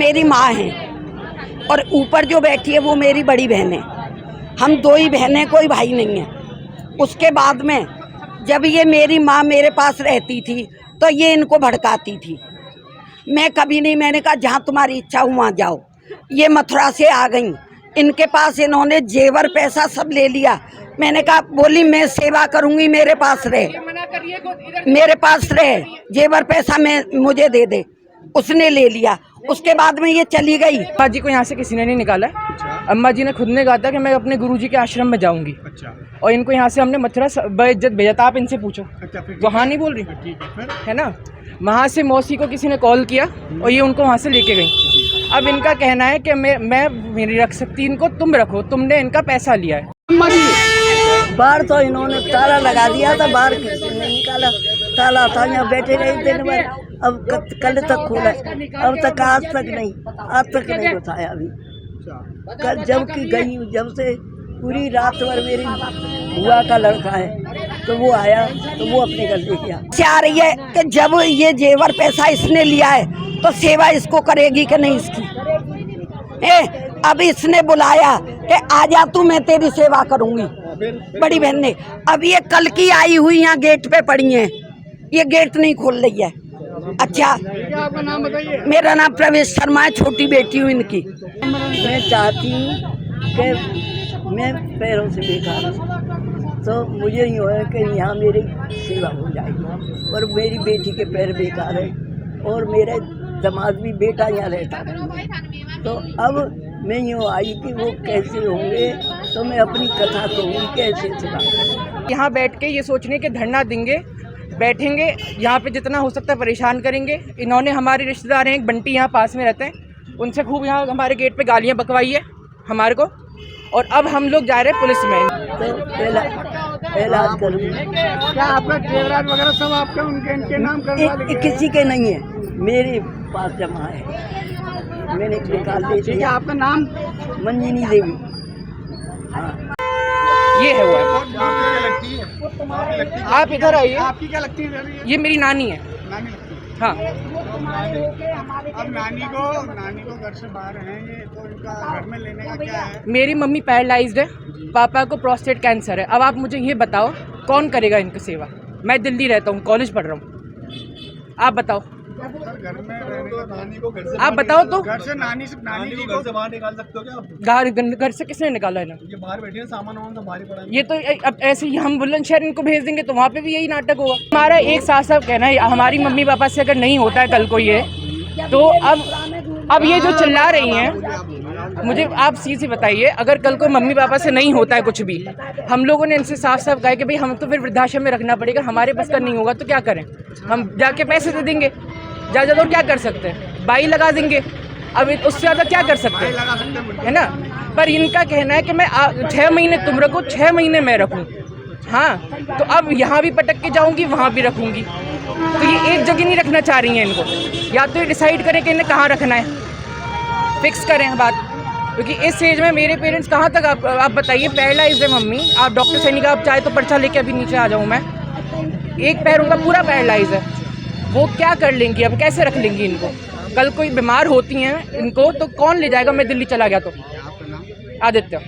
मेरी माँ है और ऊपर जो बैठी है वो मेरी बड़ी बहन है। हम दो ही बहनें, कोई भाई नहीं है। उसके बाद में जब ये मेरी माँ मेरे पास रहती थी तो ये इनको भड़काती थी। मैं कभी नहीं, मैंने कहा जहाँ तुम्हारी इच्छा हो वहाँ जाओ। ये मथुरा से आ गई, इनके पास इन्होंने जेवर पैसा सब ले लिया। मैंने कहा, बोली मैं सेवा करूंगी, मेरे पास रहे, मेरे पास रहे, जेवर पैसा मैं मुझे दे दे। उसने ले लिया। उसके बाद में ये चली गई। अम्मा जी को यहाँ से किसी ने नहीं निकाला। अम्मा जी ने खुद ने कहा था कि मैं अपने गुरुजी के आश्रम में जाऊंगी। और इनको यहाँ से हमने मथुरा बेइज्जत भेजा था। आप इनसे पूछो। तो हाँ नहीं बोल रही है ना। वहाँ से मौसी को किसी ने कॉल किया और ये उनको वहाँ से लेके गई। अब इनका कहना है कि मैं मेरी रख सकती, इनको तुम रखो, तुमने इनका पैसा लिया है। बाहर तो इन्होंने ताला लगा दिया था, बाहर किसी ने निकाला। ताला था, यहाँ बैठे रहे दिन भर। अब कल तक खुला, अब तक आज तक नहीं बताया अभी। कल जब की गई, जब से पूरी रात भर मेरी बुआ का लड़का है तो वो आया तो वो अपने घर ले गया। चाह रही है कि जब ये जेवर पैसा इसने लिया है तो सेवा इसको करेगी कि नहीं इसकी। अब इसने बुलाया कि आजा तू, मैं तेरी सेवा करूंगी, बड़ी बहन ने। अब ये कल की आई हुई यहाँ गेट पे पड़ी है, ये गेट नहीं खोल रही है। अच्छा, आपका नाम बताइए। मेरा नाम प्रवेश शर्मा है, छोटी बेटी हूँ इनकी। मैं चाहती हूँ कि मैं पैरों से बेकार हूँ तो मुझे यूँ है कि यहाँ मेरी सेवा हो जाएगी। और मेरी बेटी के पैर बेकार है और मेरे दामाद भी बेटा यहाँ रहता है। तो अब मैं यूँ आई कि वो कैसे होंगे तो मैं अपनी कथा कहूँगी कैसे सुना। यहाँ बैठ के ये सोचने के धरना देंगे, बैठेंगे यहाँ पे, जितना हो सकता है परेशान करेंगे। इन्होंने हमारे रिश्तेदार हैं, एक बंटी यहाँ पास में रहते हैं, उनसे खूब यहाँ हमारे गेट पे गालियाँ बकवाई है हमारे को। और अब हम लोग जा रहे हैं पुलिस में। तो इलाज करूँगी। क्या आपका जेवरात वगैरह सब आपके इनके नाम करवा लेंगे? किसी के नहीं है, मेरे पास जमा है, मैंने निकाल दी थी। आपका नाम? मंजिनी देवी। हाँ, ये है वो है। आप इधर आइए। आपकी क्या लगती है? ये मेरी नानी है। नानी लगती है। हाँ। अब नानी को घर से बाहर हैं ये, तो इनका घर में लेने का क्या है? मेरी मम्मी पैरालाइज्ड है, पापा को प्रोस्टेट कैंसर है। अब आप मुझे ये बताओ कौन करेगा इनकी सेवा? मैं दिल्ली रहता हूँ, कॉलेज पढ़ रहा हूँ, आप बताओ। घर में रहने का नानी को घर से आप बताओ तो। घर से नानी जी को घर से बाहर निकाल सकते हो क्या आप? घर से किसने निकाला इन्हें? ये बाहर बैठे हैं, सामान वामान तो बाहर ही पड़ा है। ये तो अब ऐसे ही हम बुलंदशहर इनको भेज देंगे तो वहाँ पे भी यही नाटक होगा। हमारा एक साथ साफ कहना है, हमारी मम्मी पापा से अगर नहीं होता है कल को ये, तो अब ये जो चिल्ला रही हैं, मुझे आप सीधे बताइए, अगर कल को मम्मी पापा से नहीं होता है कुछ भी, हम लोगों ने इनसे साफ साफ कहा कि भाई हम तो फिर वृद्धाश्रम में रखना पड़ेगा, हमारे पास का नहीं होगा तो क्या करें? हम जाके पैसे दे देंगे, ज़्यादा और क्या कर सकते हैं? बाई लगा देंगे, अब उससे ज़्यादा क्या कर सकते हैं, है ना। पर इनका कहना है कि मैं 6 महीने तुम रखो, 6 महीने मैं रखूँ। हाँ, तो अब यहाँ भी पटक के जाऊँगी, वहाँ भी रखूँगी। तो ये एक जगह नहीं रखना चाह रही हैं इनको। या तो ये डिसाइड करें कि इन्हें कहाँ रखना है, फिक्स करें बात। क्योंकि इस एज में मेरे पेरेंट्स कहाँ तक, आप बताइए, पैरालाइज्ड है मम्मी। आप डॉक्टर से नहीं कहा, आप चाहे तो पर्चा लेके अभी नीचे आ जाऊँ मैं। एक पैर उनका पूरा पैरालाइज है, वो क्या कर लेंगी? अब कैसे रख लेंगी इनको? कल कोई बीमार होती हैं इनको तो कौन ले जाएगा? मैं दिल्ली चला गया तो। आदित्य।